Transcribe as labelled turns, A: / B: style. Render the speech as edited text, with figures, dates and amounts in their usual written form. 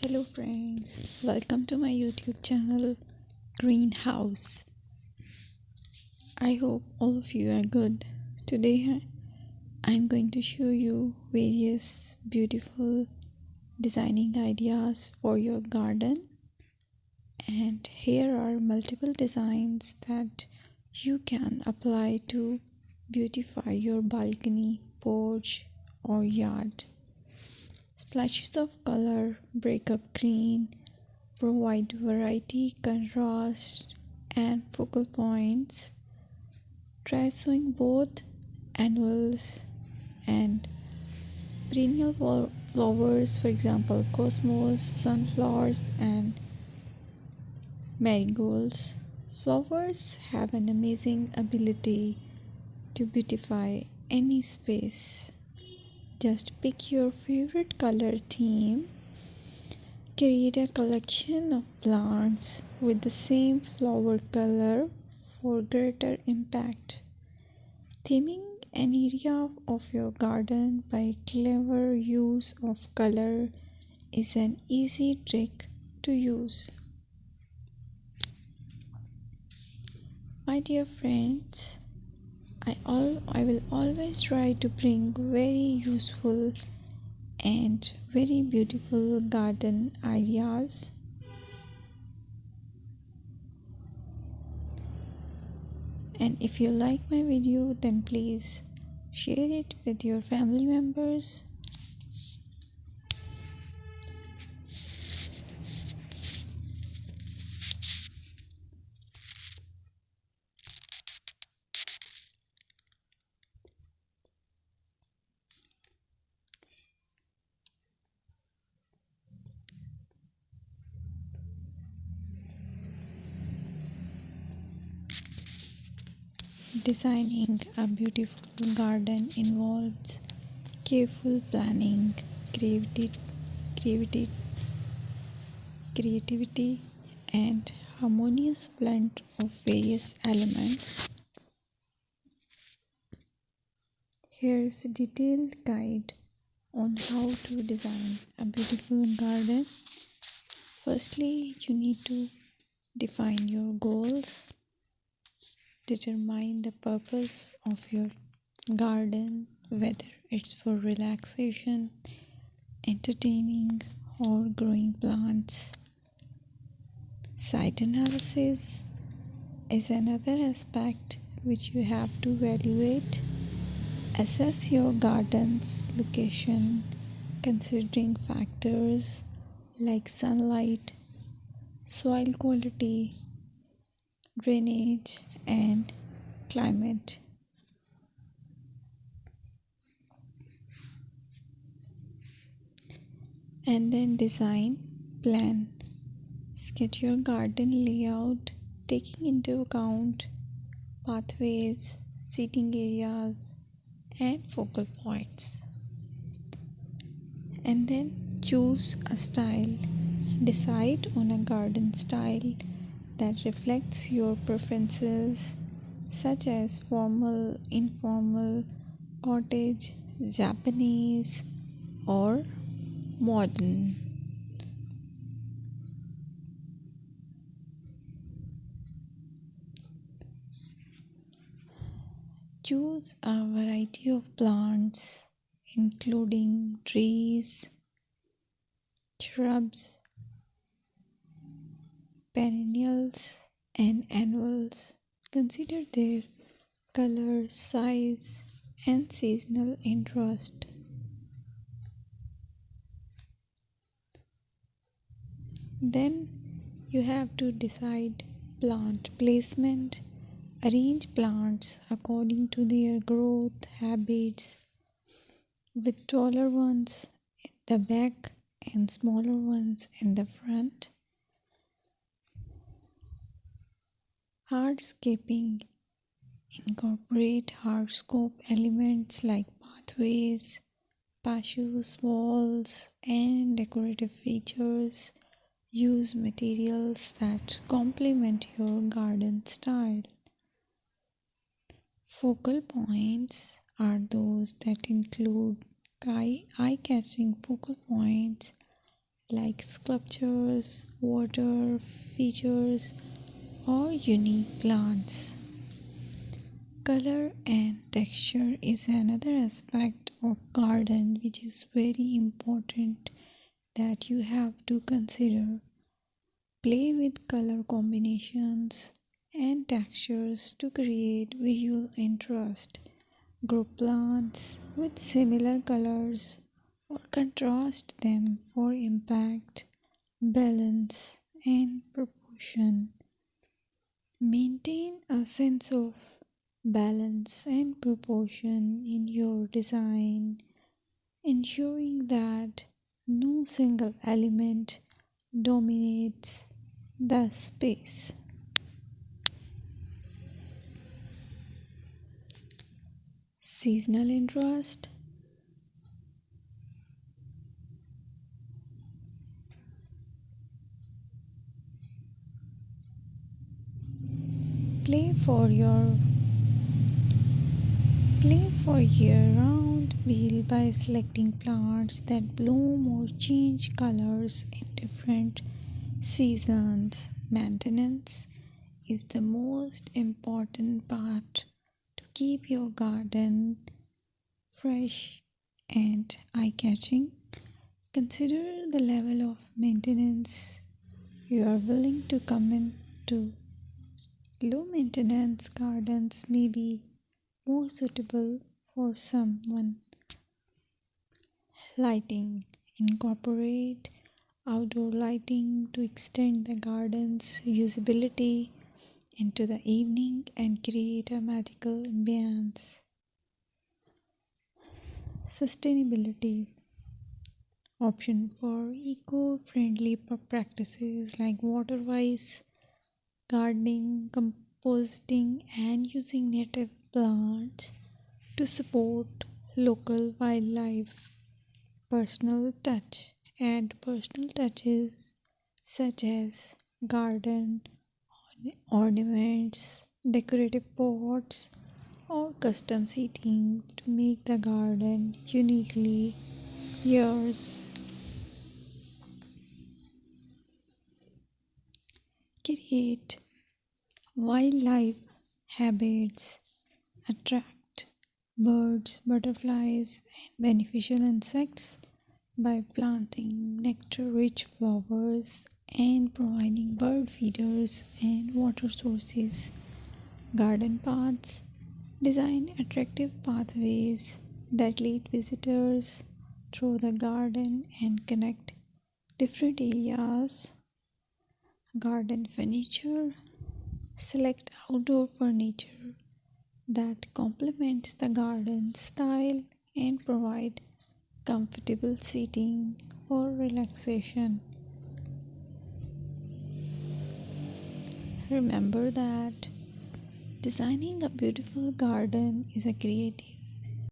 A: Hello friends, welcome to my YouTube channel Greenhouse. I hope all of you are good. Today I'm going to show you various beautiful designing ideas for your garden, and here are multiple designs that you can apply to beautify your balcony, porch or yard. Splashes of color break up green, provide variety, contrast, and focal points. Try sowing both annuals and perennial flowers, for example, cosmos, sunflowers, and marigolds. Flowers have an amazing ability to beautify any space. Just pick your favorite color theme. Create a collection of plants with the same flower color for greater impact. Theming an area of your garden by clever use of color is an easy trick to use. My dear friends, I will always try to bring very useful and very beautiful garden ideas. And if you like my video, then please share it with your family members. Designing a beautiful garden involves careful planning, creativity, creativity, and harmonious blend of various elements. Here's a detailed guide on how to design a beautiful garden. Firstly, you need to define your goals. Determine the purpose of your garden, whether it's for relaxation, entertaining, or growing plants. Site analysis is another aspect which you have to evaluate. Assess your garden's location, considering factors like sunlight, soil quality, drainage, and climate. And then design, plan. Sketch your garden layout, taking into account pathways, seating areas, and focal points. And then choose a style. Decide on a garden style that reflects your preferences, such as formal, informal, cottage, Japanese, or modern. Choose a variety of plants, including trees, shrubs, perennials, and annuals. Consider their color, size, and seasonal interest. Then you have to decide plant placement. Arrange plants according to their growth habits, with taller ones in the back and smaller ones in the front. Hardscaping. Incorporate hardscape elements like pathways, patios, walls, and decorative features. Use materials that complement your garden style. Focal points are those that include eye-catching focal points like sculptures, water features, or unique plants. Color and texture is another aspect of garden which is very important that you have to consider. Play with color combinations and textures to create visual interest. Group plants with similar colors or contrast them for impact, balance, and proportion. Maintain a sense of balance and proportion in your design, ensuring that no single element dominates the space. Seasonal interest. Play for your Play for year-round wheel by selecting plants that bloom or change colors in different seasons. Maintenance is the most important part to keep your garden fresh and eye-catching. Consider the level of maintenance you are willing to commit to. Low maintenance gardens may be more suitable for someone. Lighting. Incorporate outdoor lighting to extend the garden's usability into the evening and create a magical ambience. Sustainability. Option for eco-friendly practices like water-wise gardening, composting, and using native plants to support local wildlife. Personal touch. Add personal touches such as garden ornaments, decorative pots, or custom seating to make the garden uniquely yours. Create wildlife habits. Attract birds, butterflies, and beneficial insects by planting nectar-rich flowers and providing bird feeders and water sources. Garden paths. Design attractive pathways that lead visitors through the garden and connect different areas. Garden furniture. Select outdoor furniture that complements the garden style and provide comfortable seating for relaxation. Remember that designing a beautiful garden is a creative